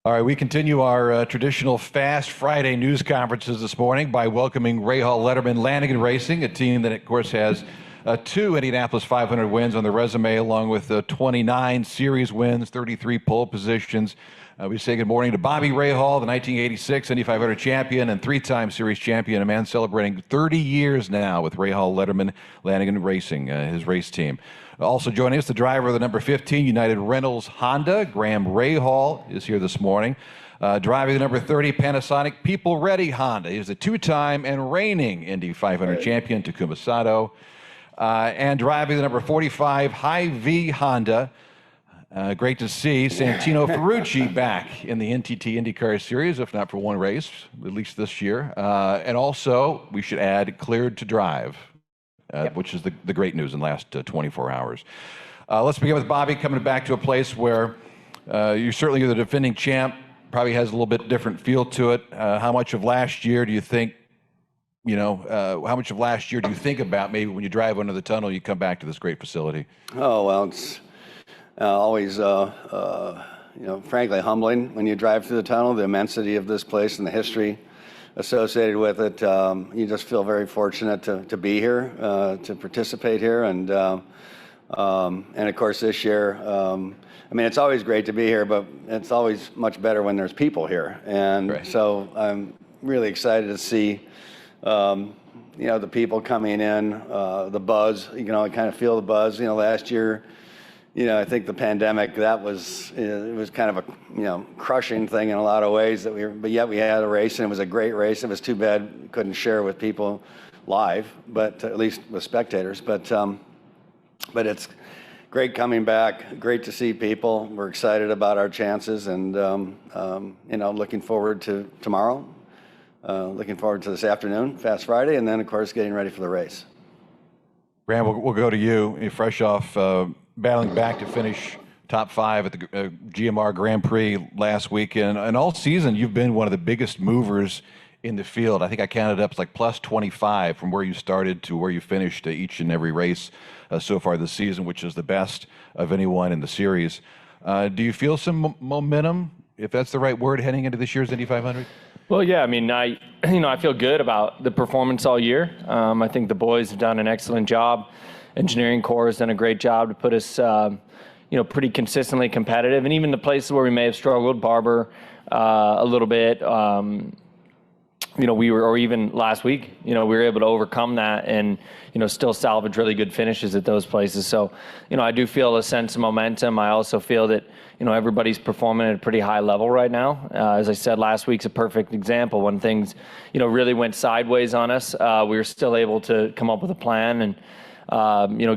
All right, we continue our traditional Fast Friday news conferences this morning by welcoming Rahal Letterman Lanigan Racing, a team that, of course, has 2 Indianapolis 500 wins on the resume, along with 29 series wins, 33 pole positions. We say good morning to Bobby Rahal, the 1986 Indy 500 champion and 3-time series champion, a man celebrating 30 years now with Rahal Letterman Lanigan Racing, his race team. Also joining us, the driver of the number 15 United Rentals Honda, Graham Rahal, is here this morning. Driving the number 30 Panasonic People Ready Honda. He's the 2-time and reigning Indy 500 champion, Takuma Sato. And driving the number 45 Hy-V Honda. Great to see Santino Ferrucci back in the NTT IndyCar Series, if not for one race, at least this year. And also, we should add, cleared to drive. Which is the great news in the last 24 hours. Let's begin with Bobby, coming back to a place where you're certainly the defending champ, probably has a little bit different feel to it. How much of last year do you think, how much of last year do you think about maybe when you drive under the tunnel, you come back to this great facility? Oh, well, it's always, frankly humbling when you drive through the tunnel, the immensity of this place and the history associated with it. You just feel very fortunate to be here, to participate here, and of course this year, I mean, it's always great to be here, but it's always much better when there's people here, and right. So I'm really excited to see, the people coming in, the buzz. I kind of feel the buzz. Last year, I think the pandemic, it was kind of a, crushing thing in a lot of ways but yet we had a race and it was a great race. It was too bad we couldn't share with people live, but at least with spectators. But it's great coming back, great to see people. We're excited about our chances and, looking forward to tomorrow, looking forward to this afternoon, Fast Friday, and then of course getting ready for the race. Graham, we'll go to you. You're fresh off battling back to finish top 5 at the GMR Grand Prix last weekend. And all season, you've been one of the biggest movers in the field. I think I counted up, it's like plus 25 from where you started to where you finished each and every race so far this season, which is the best of anyone in the series. Do you feel some momentum, if that's the right word, heading into this year's Indy 500? Well, yeah, I mean, I feel good about the performance all year. I think the boys have done an excellent job. Engineering Corps has done a great job to put us, pretty consistently competitive. And even the places where we may have struggled, Barber a little bit, or even last week, we were able to overcome that and, still salvage really good finishes at those places. So, I do feel a sense of momentum. I also feel that, everybody's performing at a pretty high level right now. As I said, last week's a perfect example. When things, really went sideways on us, we were still able to come up with a plan and,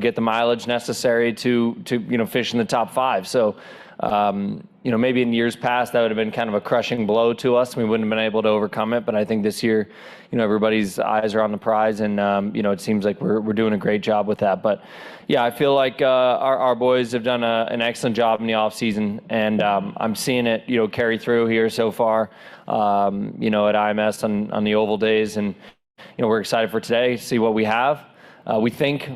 get the mileage necessary to fish in the top 5. So, maybe in years past that would have been kind of a crushing blow to us. We wouldn't have been able to overcome it. But I think this year, everybody's eyes are on the prize, and it seems like we're doing a great job with that. But yeah, I feel like our boys have done an excellent job in the off season, and I'm seeing it carry through here so far. At IMS on the oval days, and we're excited for today. See what we have. We think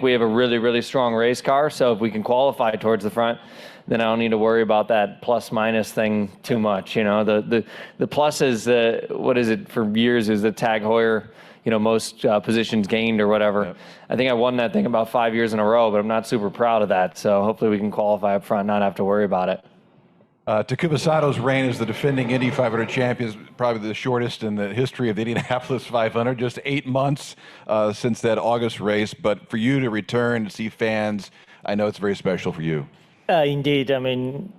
we have a really, really strong race car, so if we can qualify towards the front, then I don't need to worry about that plus minus thing too much. The plus is what is it for years is the Tag Heuer, most positions gained or whatever. Yep. I think I won that thing about 5 years in a row, but I'm not super proud of that. So hopefully we can qualify up front, not have to worry about it. Takuma Sato's reign as the defending Indy 500 champion is probably the shortest in the history of the Indianapolis 500, just 8 months since that August race. But for you to return to see fans, I know it's very special for you. Indeed. I mean,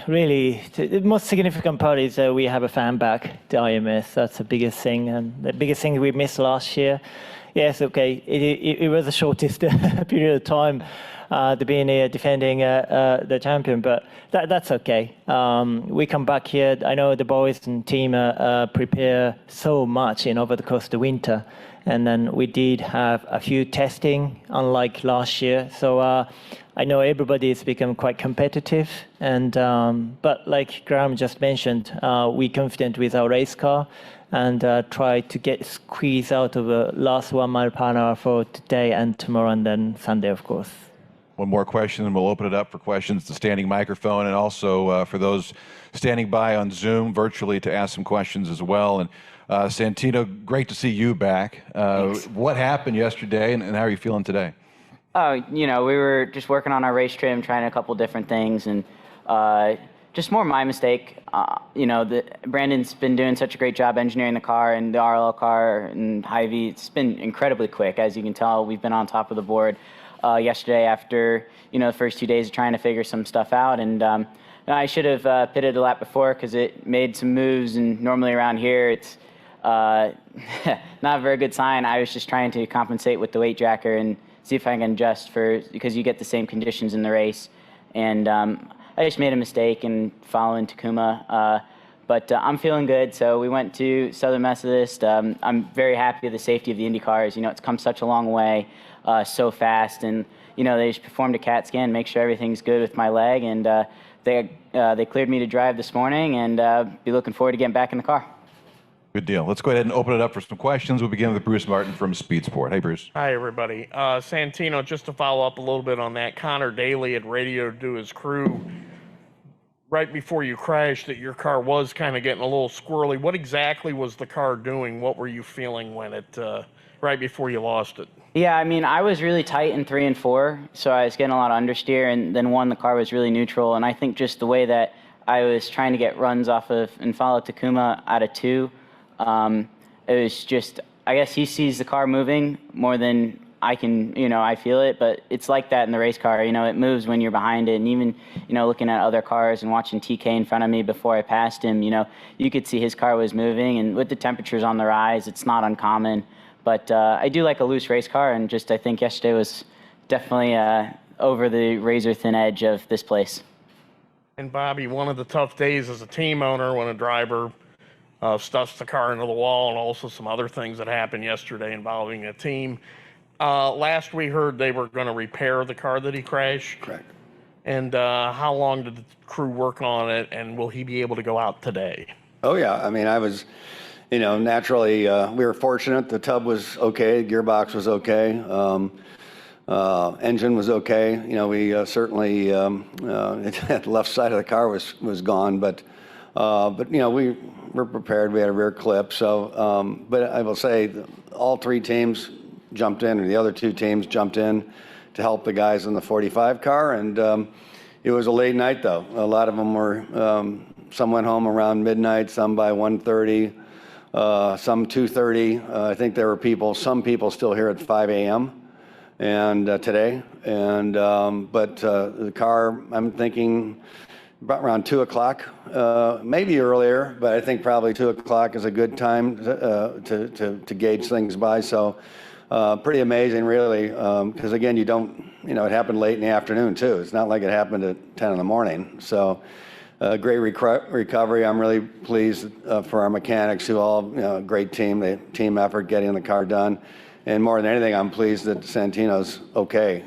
really, the most significant part is we have a fan back, the IMS. That's the biggest thing, and the biggest thing we missed last year. Yes, okay, it was the shortest period of time to being here defending the champion, but that's okay. We come back here. I know the boys and team prepare so much over the course of the winter, and then we did have a few testing, unlike last year. So I know everybody has become quite competitive, and but like Graham just mentioned, we're confident with our race car, and try to get squeeze out of the last 1 mile per hour for today and tomorrow, and then Sunday, of course. One more question, and we'll open it up for questions, the standing microphone, and also for those standing by on Zoom virtually to ask some questions as well. And Santino, great to see you back. What happened yesterday, and how are you feeling today? We were just working on our race trim, trying a couple different things, and just more my mistake. Brandon's been doing such a great job engineering the car and the RLL car and Hy-Vee. It's been incredibly quick, as you can tell. We've been on top of the board yesterday after the first 2 days of trying to figure some stuff out, and I should have pitted a lap before because it made some moves, and normally around here it's not a very good sign. I was just trying to compensate with the weight jacker and see if I can adjust because you get the same conditions in the race, and I just made a mistake in following Takuma, but I'm feeling good. So we went to Southern Methodist. I'm very happy with the safety of the Indy cars. It's come such a long way, so fast, and they just performed a CAT scan, make sure everything's good with my leg, and they cleared me to drive this morning, and be looking forward to getting back in the car. Good deal. Let's go ahead and open it up for some questions. We'll begin with Bruce Martin from Speed Sport. Hey, Bruce. Hi, everybody. Santino, just to follow up a little bit on that, Connor Daly had radioed to his crew right before you crashed that your car was kind of getting a little squirrely. What exactly was the car doing? What were you feeling when right before you lost it? Yeah, I was really tight in 3 and 4, so I was getting a lot of understeer, and then 1, the car was really neutral, and I think just the way that I was trying to get runs off of and follow Takuma out of 2, it was just, I guess he sees the car moving more than I can, I feel it, but it's like that in the race car. It moves when you're behind it, and even, looking at other cars and watching TK in front of me before I passed him, you could see his car was moving, and with the temperatures on the rise, it's not uncommon. But I do like a loose race car, and just I think yesterday was definitely over the razor-thin edge of this place. And Bobby, one of the tough days as a team owner when a driver stuffs the car into the wall, and also some other things that happened yesterday involving a team. Last we heard they were going to repair the car that he crashed. Correct. And how long did the crew work on it, and will he be able to go out today? Oh, yeah. I was, naturally, we were fortunate. The tub was okay. Gearbox was okay. Engine was okay. We certainly, the left side of the car was gone, but we were prepared. We had a rear clip. So, but I will say all 3 teams jumped in, or the other 2 teams jumped in to help the guys in the 45 car. And it was a late night, though. A lot of them were, some went home around midnight, some by 1:30, some 2:30. I think there were some people still here at 5 a.m. and today. And but the car, I'm thinking about around 2 o'clock, maybe earlier, but I think probably 2 o'clock is a good time to gauge things by. So pretty amazing, really, because again, it happened late in the afternoon too. It's not like it happened at 10 in the morning. So great recovery. I'm really pleased for our mechanics who all, great team, the team effort getting the car done. And more than anything, I'm pleased that Santino's okay.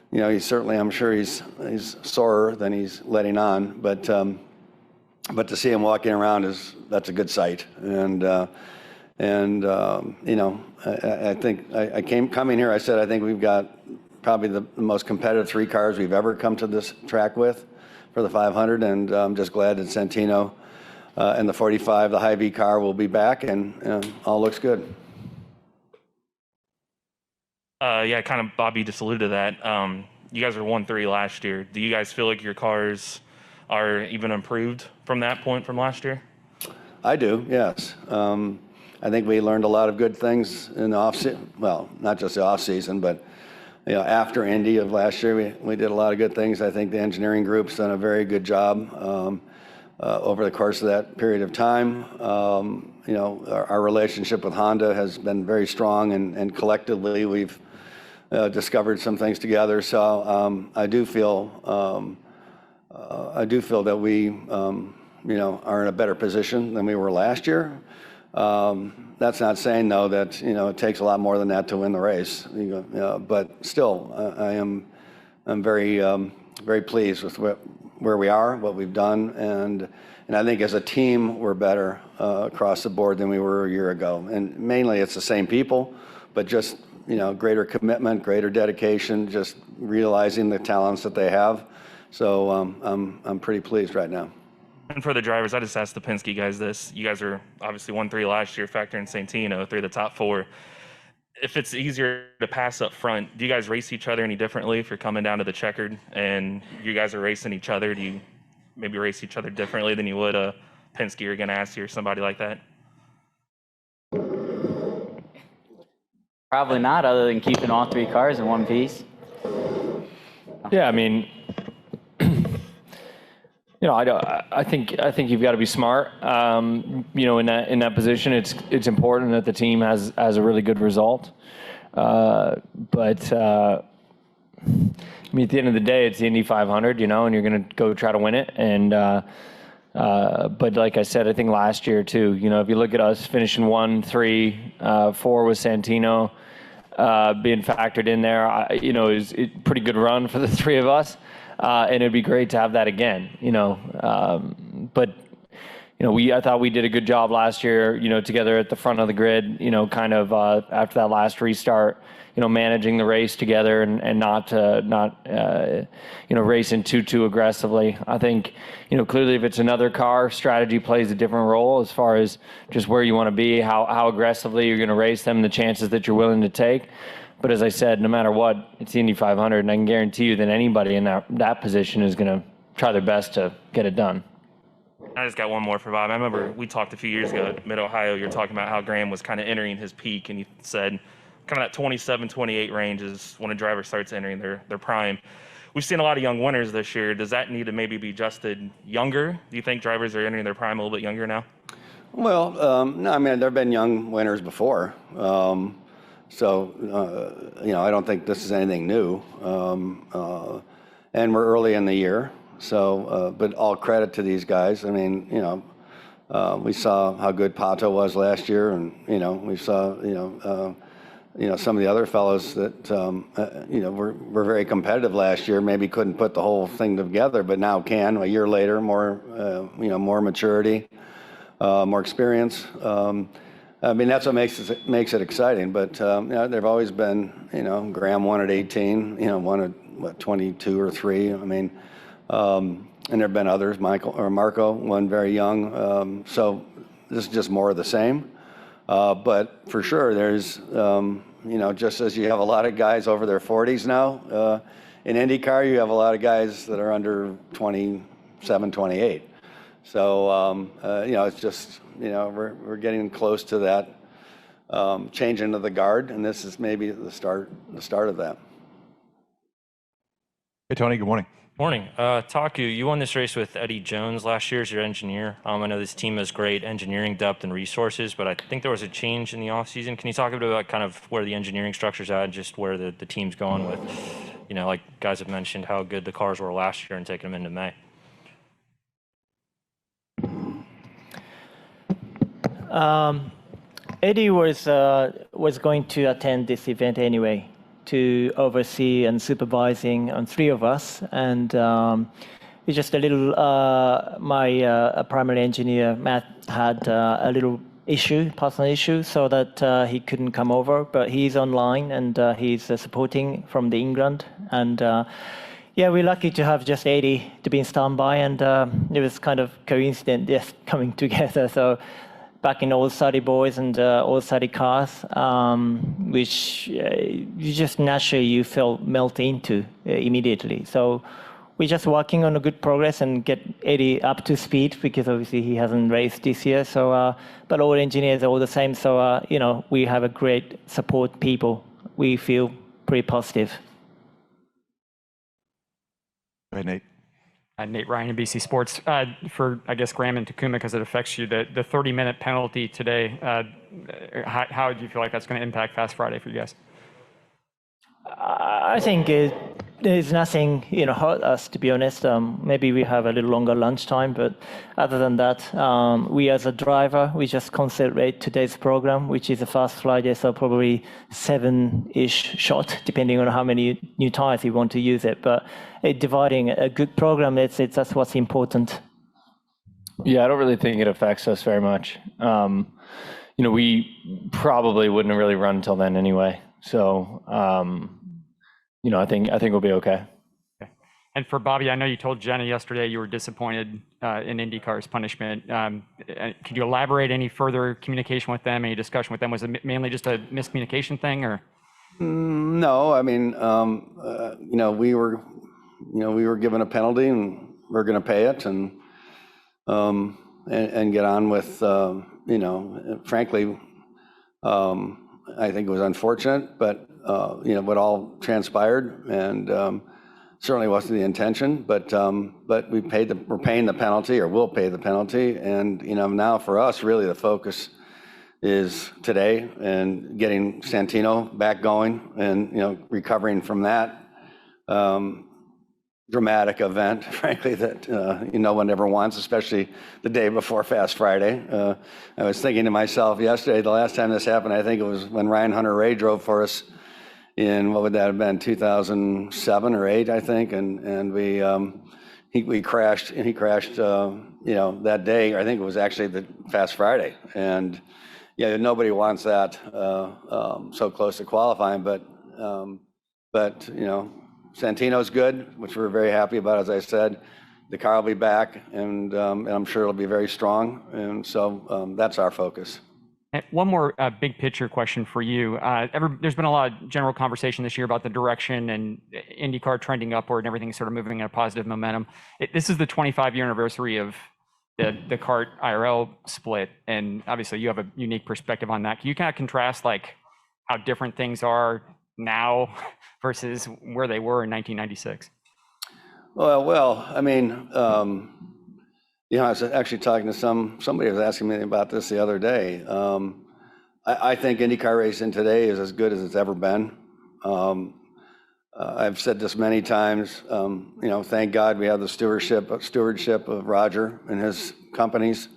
He's certainly, I'm sure he's sorer than he's letting on, but to see him walking around that's a good sight. And I think coming here, I said I think we've got probably the most competitive 3 cars we've ever come to this track with for the 500, and I'm just glad that Santino and the 45, the Hy-Vee car, will be back, and all looks good. Yeah, kind of Bobby just alluded to that. You guys were 1-3 last year. Do you guys feel like your cars are even improved from that point from last year? I do, yes. I think we learned a lot of good things in the off-season. Well, not just the off-season, but after Indy of last year, we did a lot of good things. I think the engineering group's done a very good job over the course of that period of time. Our relationship with Honda has been very strong, and collectively we've discovered some things together. So I do feel that we are in a better position than we were last year. That's not saying, though, that it takes a lot more than that to win the race. But still, I'm very pleased with where we are, what we've done, and I think as a team we're better across the board than we were a year ago. And mainly it's the same people, but just greater commitment, greater dedication, just realizing the talents that they have. So I'm pretty pleased right now. And for the drivers, I just asked the Penske guys this. You guys are obviously 1-3 last year, factoring Santino, 3 of the top 4. If it's easier to pass up front, do you guys race each other any differently if you're coming down to the checkered and you guys are racing each other? Do you maybe race each other differently than you would a Penske or Ganassi or somebody like that? Probably not, other than keeping all 3 cars in one piece. Yeah, I mean, I think you've got to be smart. In that position, it's important that the team has a really good result. But I mean, at the end of the day, it's the Indy 500, and you're going to go try to win it. And but like I said, I think last year too, if you look at us finishing 1, 3, 4 with Santino being factored in there, is a pretty good run for the 3 of us. And it'd be great to have that again, but I thought we did a good job last year, together at the front of the grid, kind of after that last restart, managing the race together and not racing too aggressively. I think, clearly if it's another car, strategy plays a different role as far as just where you want to be, how aggressively you're going to race them, the chances that you're willing to take. But as I said, no matter what, it's the Indy 500, and I can guarantee you that anybody in that position is going to try their best to get it done. I just got one more for Bob. I remember we talked a few years ago at Mid-Ohio. You're talking about how Graham was kind of entering his peak, and you said kind of that 27, 28 range is when a driver starts entering their prime. We've seen a lot of young winners this year. Does that need to maybe be adjusted younger? Do you think drivers are entering their prime a little bit younger now? Well, no, I mean, there have been young winners before. So, I don't think this is anything new. And we're early in the year. So, but all credit to these guys. I mean, we saw how good Pato was last year, and, we saw, some of the other fellows that, were very competitive last year, maybe couldn't put the whole thing together, but now can, a year later, more maturity, more experience. I mean, that's what makes it exciting. But there've always been, Graham won at 18, won at 22 or 3. I mean, and there've been others. Marco won very young. So this is just more of the same. But for sure, there's, just as you have a lot of guys over their 40s now in IndyCar, you have a lot of guys that are under 27, 28. So, it's just, we're getting close to that changing of the guard, and this is maybe the start of that. Hey, Tony, good morning. Morning. Taku, you won this race with Eddie Jones last year as your engineer. I know this team has great engineering depth and resources, but I think there was a change in the offseason. Can you talk a bit about kind of where the engineering structure's at, just where the team's going with, like guys have mentioned, how good the cars were last year and taking them into May? Eddie was going to attend this event anyway, to oversee and supervising on 3 of us, and it's just a little. My primary engineer Matt had a little personal issue, so that he couldn't come over. But he's online and he's supporting from the England, and we're lucky to have just Eddie to be in standby, and it was kind of coincident just coming together. So. Back in old Saudi boys and old Saudi cars, which you just naturally feel melt into immediately. So we're just working on a good progress and get Eddie up to speed, because obviously he hasn't raced this year. So, but all engineers are all the same. So we have a great support people. We feel pretty positive. Go ahead, Nate. Nate Ryan, NBC Sports. For, I guess, Graham and Takuma, because it affects you, the 30-minute penalty today, how do you feel like that's going to impact Fast Friday for you guys? I think there's nothing, hurt us, to be honest. Maybe we have a little longer lunchtime, but other than that, we as a driver, we just concentrate today's program, which is a Fast Friday, so probably 7-ish shot, depending on how many new tires you want to use it. But dividing a good program, that's what's important. Yeah, I don't really think it affects us very much. We probably wouldn't really run until then anyway. So, I think we'll be okay. And for Bobby, I know you told Jenna yesterday you were disappointed in IndyCar's punishment. Could you elaborate any further communication with them, any discussion with them? Was it mainly just a miscommunication thing, or? No, I mean, we were given a penalty and we're going to pay it and get on with, frankly, I think it was unfortunate, but, what all transpired and certainly wasn't the intention, but we're paying the penalty, or will pay the penalty. And, now for us, really the focus is today and getting Santino back going and, recovering from that dramatic event, frankly, that no one ever wants, especially the day before Fast Friday. I was thinking to myself yesterday, the last time this happened, I think it was when Ryan Hunter-Reay drove for us in, what would that have been, 2007 or 8, I think, and we crashed, and he crashed, that day. I think it was actually the Fast Friday, and nobody wants that so close to qualifying, but Santino's good, which we're very happy about. As I said, the car will be back, and I'm sure it'll be very strong, and so that's our focus. And one more big picture question for you. There's been a lot of general conversation this year about the direction and IndyCar trending upward and everything sort of moving in a positive momentum. This is the 25-year anniversary of the CART IRL split, and obviously you have a unique perspective on that. Can you kind of contrast like how different things are now versus where they were in 1996? Well, I mean, I was actually talking to somebody was asking me about this the other day. I think IndyCar racing today is as good as it's ever been. I've said this many times. Thank God we have the stewardship of Roger and his companies,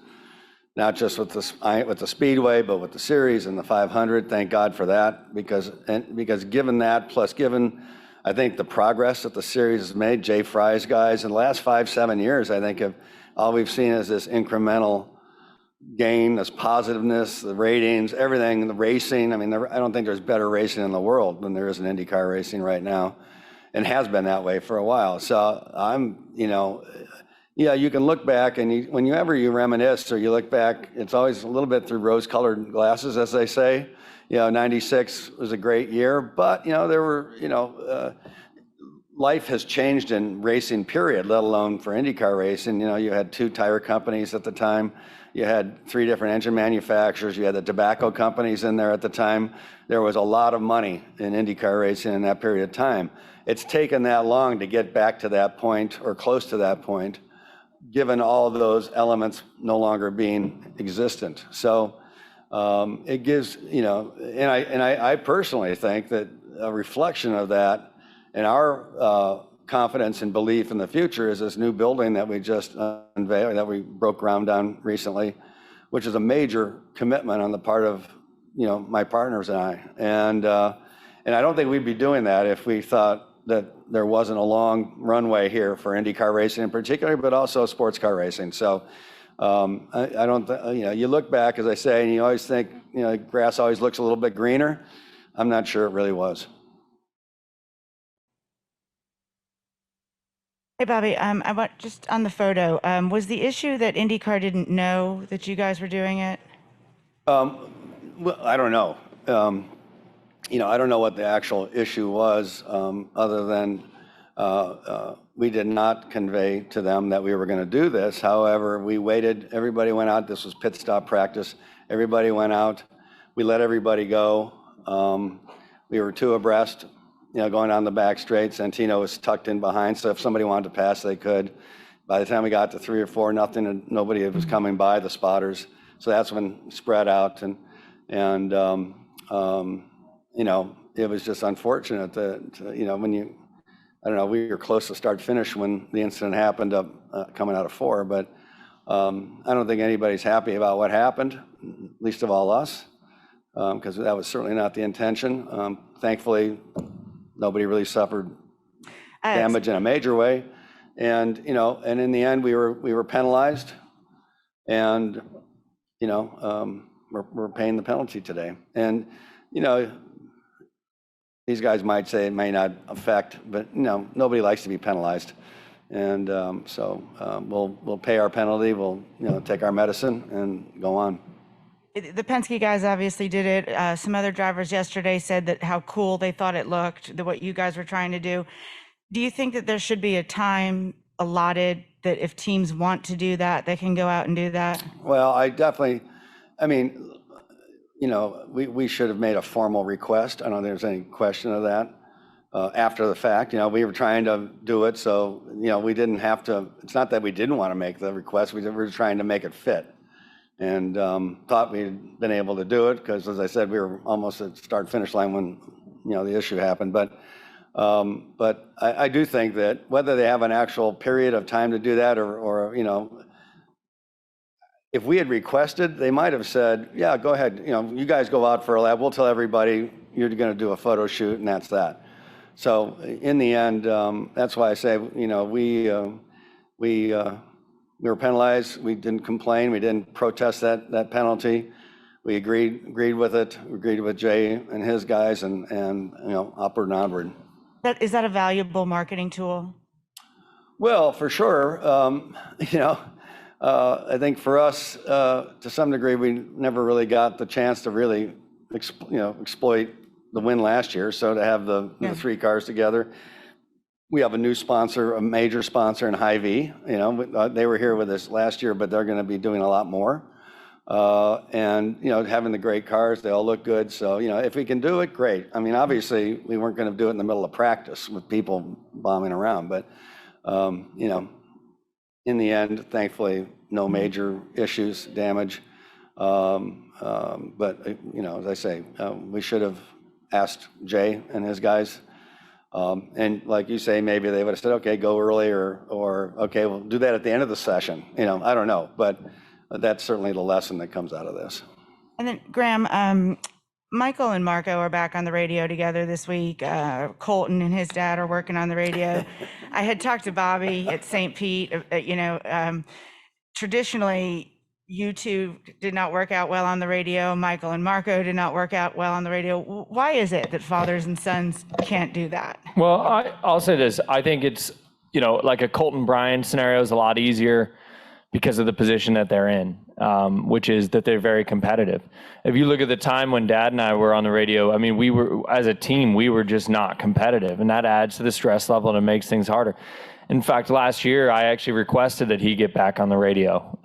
not just with the Speedway, but with the Series and the 500. Thank God for that, because given that, plus given, I think, the progress that the Series has made, Jay Fry's guys, in the last 5-7 years, I think all we've seen is this incremental gain, this positiveness, the ratings, everything, the racing. I mean, I don't think there's better racing in the world than there is in IndyCar racing right now, and has been that way for a while. So you can look back, and whenever you reminisce or you look back, it's always a little bit through rose-colored glasses, as they say. 96 was a great year, but there were, life has changed in racing, period, let alone for IndyCar racing. You had 2 tire companies at the time. You had 3 different engine manufacturers. You had the tobacco companies in there at the time. There was a lot of money in IndyCar racing in that period of time. It's taken that long to get back to that point, or close to that point, given all of those elements no longer being existent. So it gives, and I personally think that a reflection of that and our confidence and belief in the future is this new building that we just unveiled, that we broke ground on recently, which is a major commitment on the part of my partners and I. And I don't think we'd be doing that if we thought that there wasn't a long runway here for IndyCar racing in particular, but also sports car racing. So I don't, you look back, as I say, and you always think, grass always looks a little bit greener. I'm not sure it really was. Hey, Bobby, I want just on the photo, was the issue that IndyCar didn't know that you guys were doing it? Well, I don't know. I don't know what the actual issue was, other than we did not convey to them that we were going to do this. However, we waited. Everybody went out. This was pit stop practice. Everybody went out. We let everybody go. We were 2 abreast, going down the back straight. Santino was tucked in behind, so if somebody wanted to pass, they could. By the time we got to 3 or 4, nobody was coming by, the spotters. So that's when we spread out, and it was just unfortunate that, when we were close to start finish when the incident happened coming out of 4, but I don't think anybody's happy about what happened, least of all us, because that was certainly not the intention. Thankfully, nobody really suffered damage in a major way. And, and in the end, we were penalized, and, we're paying the penalty today. And, these guys might say it may not affect, but nobody likes to be penalized. And so we'll pay our penalty, we'll take our medicine and go on. The Penske guys obviously did it. Some other drivers yesterday said that how cool they thought it looked, what you guys were trying to do. Do you think that there should be a time allotted that if teams want to do that, they can go out and do that? Well, we should have made a formal request. I don't think there's any question of that. After the fact, we were trying to do it, so we didn't have to. It's not that we didn't want to make the request. We were trying to make it fit, and thought we'd been able to do it because, as I said, we were almost at start-finish line when the issue happened. But I do think that whether they have an actual period of time to do that, or if we had requested, they might have said, "Yeah, go ahead. You guys go out for a lap. We'll tell everybody you're going to do a photo shoot, and that's that." So in the end, that's why I say, we were penalized. We didn't complain. We didn't protest that penalty. We agreed with it. We agreed with Jay and his guys, and upward and onward. Is that a valuable marketing tool? Well, for sure. I think for us, to some degree, we never really got the chance to really, exploit the win last year. So to have the three cars together, we have a new sponsor, a major sponsor in Hy-Vee. They were here with us last year, but they're going to be doing a lot more. And having the great cars, they all look good. So if we can do it, great. I mean, obviously, we weren't going to do it in the middle of practice with people bombing around, but in the end, thankfully, no major issues, damage. But as I say, we should have asked Jay and his guys. And like you say, maybe they would have said, okay, go early, or okay, we'll do that at the end of the session. I don't know, but that's certainly the lesson that comes out of this. And then Graham, Michael and Marco are back on the radio together this week. Colton and his dad are working on the radio. I had talked to Bobby at St. Pete. Traditionally, you two did not work out well on the radio. Michael and Marco did not work out well on the radio. Why is it that fathers and sons can't do that? Well, I'll say this. I think it's, like a Colton Bryan scenario is a lot easier because of the position that they're in, which is that they're very competitive. If you look at the time when Dad and I were on the radio, I mean, we were, as a team, we were just not competitive, and that adds to the stress level and it makes things harder. In fact, last year, I actually requested that he get back on the radio.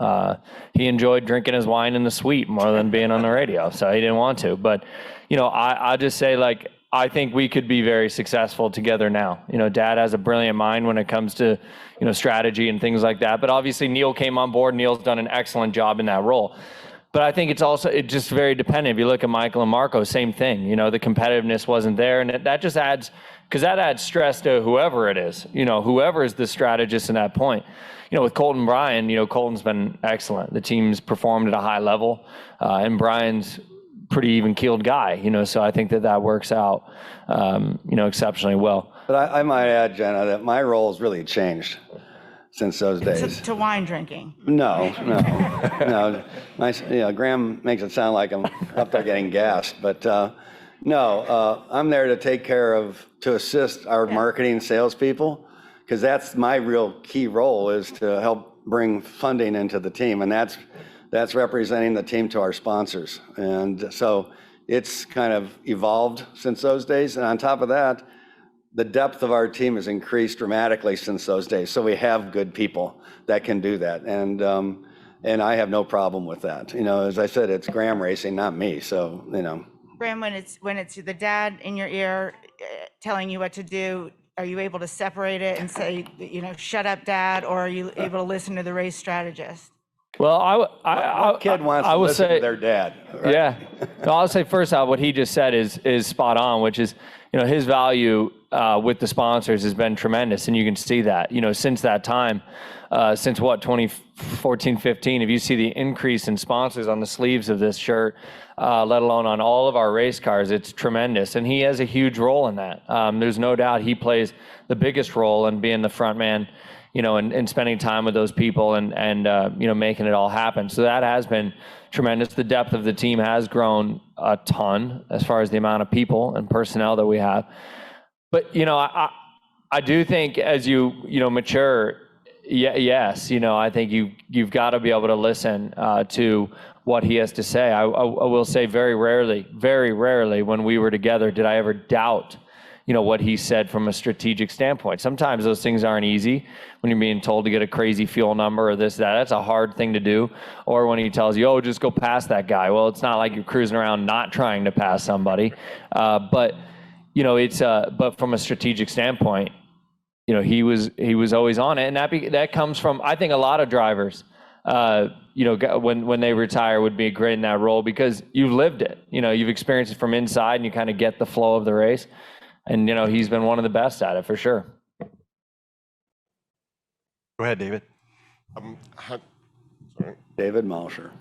He enjoyed drinking his wine in the suite more than being on the radio, so he didn't want to. But, I just say, I think we could be very successful together now. Dad has a brilliant mind when it comes to, strategy and things like that. But obviously, Neil came on board. Neil's done an excellent job in that role. But I think it's just very dependent. If you look at Michael and Marco, same thing. The competitiveness wasn't there, and that just adds, because that adds stress to whoever it is. Whoever is the strategist in that point. With Colton Bryan, Colton's been excellent. The team's performed at a high level, and Brian's pretty even-keeled guy. So I think that works out, exceptionally well. But I might add, Jenna, that my role has really changed since those days. To wine drinking? No. Graham makes it sound like I'm up there getting gassed, but no, I'm there to take care to assist our marketing salespeople, because that's my real key role, is to help bring funding into the team, and that's representing the team to our sponsors. And so it's kind of evolved since those days, and on top of that, the depth of our team has increased dramatically since those days. So we have good people that can do that. And I have no problem with that. As I said, it's Graham racing, not me. So, Graham, when it's the dad in your ear telling you what to do, are you able to separate it and say, shut up, Dad, or are you able to listen to the race strategist? Well, what kid wants to listen to their dad? Right? Yeah. No, I'll say first out, what he just said is spot on, which is, his value with the sponsors has been tremendous, and you can see that. Since that time, since 2014, 15, if you see the increase in sponsors on the sleeves of this shirt, let alone on all of our race cars, it's tremendous, and he has a huge role in that. There's no doubt he plays the biggest role in being the front man. and spending time with those people and making it all happen. So that has been tremendous. The depth of the team has grown a ton as far as the amount of people and personnel that we have. But, I do think as you mature, yes, I think you've got to be able to listen to what he has to say. I will say very rarely when we were together did I ever doubt what he said from a strategic standpoint. Sometimes those things aren't easy when you're being told to get a crazy fuel number or this, that. That's a hard thing to do. Or when he tells you, just go past that guy. Well, it's not like you're cruising around not trying to pass somebody. But from a strategic standpoint, he was always on it. And that comes from, I think, a lot of drivers, when they retire would be great in that role because you've lived it. You've experienced it from inside and you kind of get the flow of the race. And, he's been one of the best at it for sure. Go ahead, David. Sorry. David Malsher.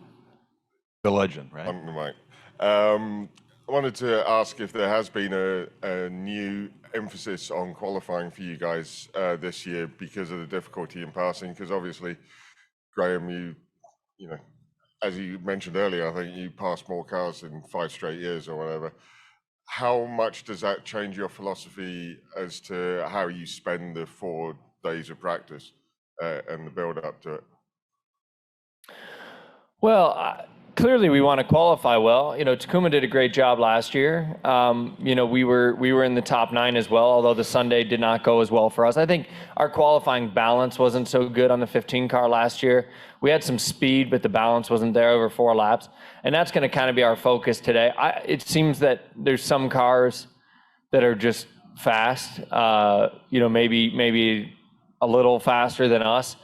The legend, right? On the mic. I wanted to ask if there has been a new emphasis on qualifying for you guys this year because of the difficulty in passing. Because obviously, Graham, as you mentioned earlier, I think you passed more cars in 5 straight years or whatever. How much does that change your philosophy as to how you spend the 4 days of practice and the build up to it? Well, clearly we want to qualify well. Takuma did a great job last year. We were in the top 9 as well, although the Sunday did not go as well for us. I think our qualifying balance wasn't so good on the 15 car last year. We had some speed, but the balance wasn't there over 4 laps. And that's going to kind of be our focus today. It seems that there's some cars that are just fast, maybe a little faster than us.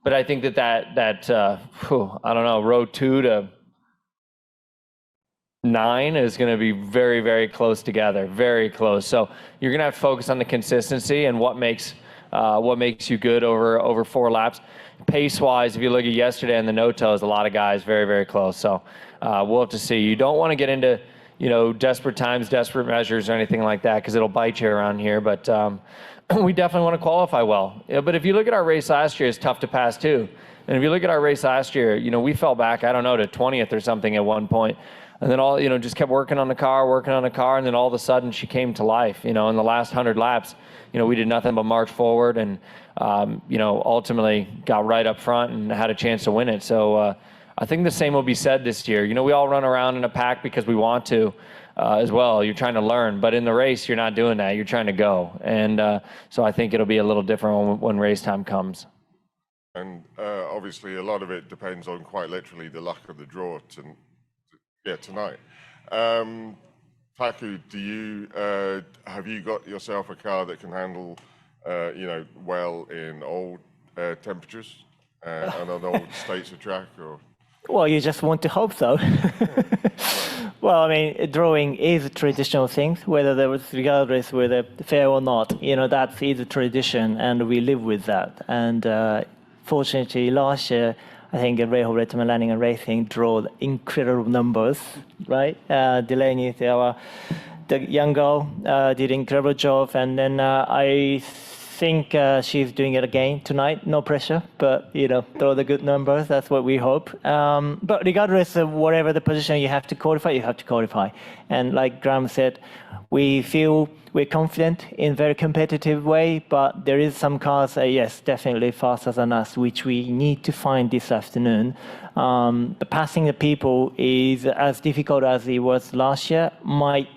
But I think that I don't know, row 2 to 9 is going to be very, very close together, very close. So you're going to have to focus on the consistency and what makes you good over 4 laps. Pace-wise, if you look at yesterday in the no-toes, a lot of guys very, very close. So we'll have to see. You don't want to get into desperate times, desperate measures, or anything like that because it'll bite you around here. But we definitely want to qualify well. But if you look at our race last year, it's tough to pass too. And if you look at our race last year, we fell back, I don't know, to 20th or something at one point. And then just kept working on the car, and then all of a sudden she came to life. In the last 100 laps, we did nothing but march forward and, ultimately got right up front and had a chance to win it. So I think the same will be said this year. We all run around in a pack because we want to as well. You're trying to learn, but in the race, you're not doing that. You're trying to go. And so I think it'll be a little different when race time comes. And obviously a lot of it depends on quite literally the luck of the draw tonight. Taku, have you got yourself a car that can handle, well in old temperatures and on old states of track? Or? Well, you just want to hope so. Well, I mean, drawing is a traditional thing, regardless whether fair or not. That is a tradition, and we live with that. And fortunately, last year, I think Rahal Letterman Lanigan Racing drew incredible numbers, right? Delaney, the young girl, did an incredible job. And then I think she's doing it again tonight. No pressure, but, throw the good numbers. That's what we hope. But regardless of whatever the position you have to qualify, you have to qualify. And like Graham said, we feel we're confident in a very competitive way, but there is some cars, yes, definitely faster than us, which we need to find this afternoon. The passing the people is as difficult as it was last year. Might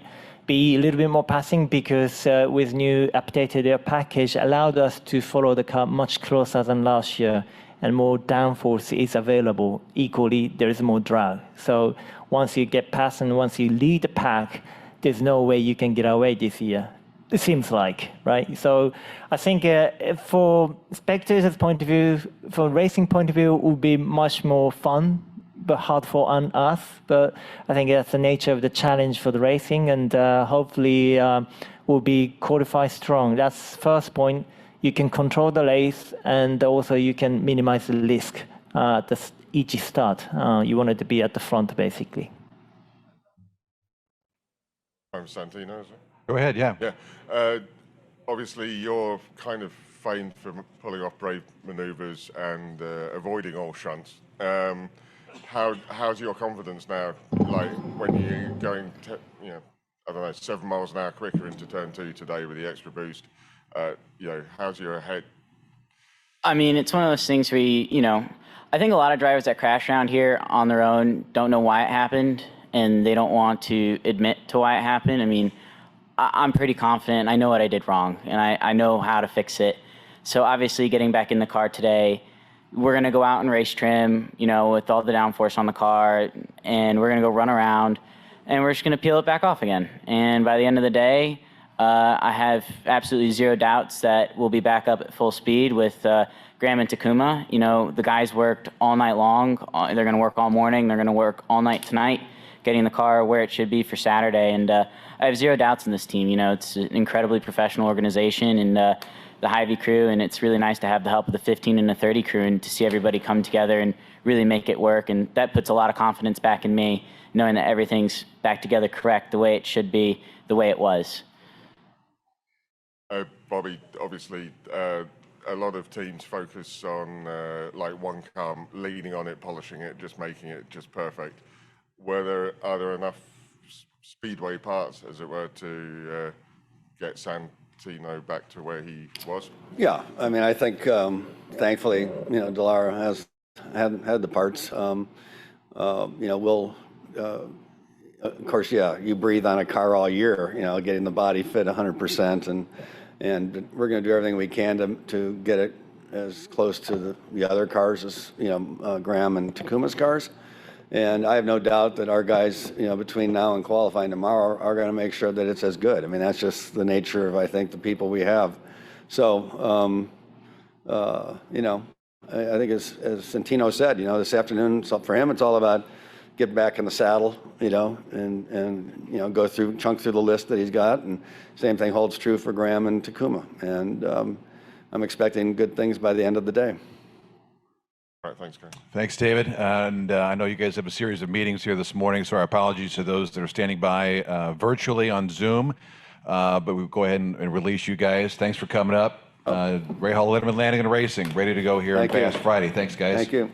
be a little bit more passing because with new updated air package allowed us to follow the car much closer than last year, and more downforce is available. Equally, there is more drag. So once you get past and once you lead the pack, there's no way you can get away this year. It seems like, right? So I think for spectators' point of view, from racing point of view, it would be much more fun, but hard for us. But I think that's the nature of the challenge for the racing, and hopefully we'll be qualified strong. That's first point. You can control the race, and also you can minimize the risk at each start. You want it to be at the front, basically. I'm Santino, is it? Go ahead, yeah. Yeah. Obviously, you're kind of famed for pulling off brave maneuvers and avoiding all shunts. How's your confidence now? Like when you're going, I don't know, 7 miles an hour quicker into turn 2 today with the extra boost. How's your head? I mean, it's one of those things where I think a lot of drivers that crash around here on their own don't know why it happened, and they don't want to admit to why it happened. I mean, I'm pretty confident. I know what I did wrong, and I know how to fix it. So obviously, getting back in the car today, we're going to go out and race trim, with all the downforce on the car, and we're going to go run around, and we're just going to peel it back off again. And by the end of the day, I have absolutely zero doubts that we'll be back up at full speed with Graham and Takuma. The guys worked all night long. They're going to work all morning. They're going to work all night tonight, getting the car where it should be for Saturday. And I have zero doubts in this team. It's an incredibly professional organization, and the Hy-Vee crew, and it's really nice to have the help of the 15 and the 30 crew and to see everybody come together and really make it work. And that puts a lot of confidence back in me, knowing that everything's back together correct, the way it should be, the way it was. Bobby, obviously, a lot of teams focus on like one car, leaning on it, polishing it, just making it just perfect. Are there enough speedway parts, as it were, to get Santino back to where he was? Yeah, I mean, I think thankfully, Dallara has had the parts. We'll. Of course, you breathe on a car all year, getting the body fit 100%, and we're going to do everything we can to get it as close to the other cars as, Graham and Takuma's cars. And I have no doubt that our guys, between now and qualifying tomorrow are going to make sure that it's as good. I mean, that's just the nature of, I think, the people we have. So, I think as Santino said, this afternoon, so for him, it's all about get back in the saddle, and go chunk through the list that he's got. And same thing holds true for Graham and Takuma. And I'm expecting good things by the end of the day. All right, thanks, guys. Thanks, David. And I know you guys have a series of meetings here this morning, so our apologies to those that are standing by virtually on Zoom. But we'll go ahead and release you guys. Thanks for coming up. Rahal Letterman, Lanigan Racing, ready to go here on Fast Friday. Thanks, guys. Thank you.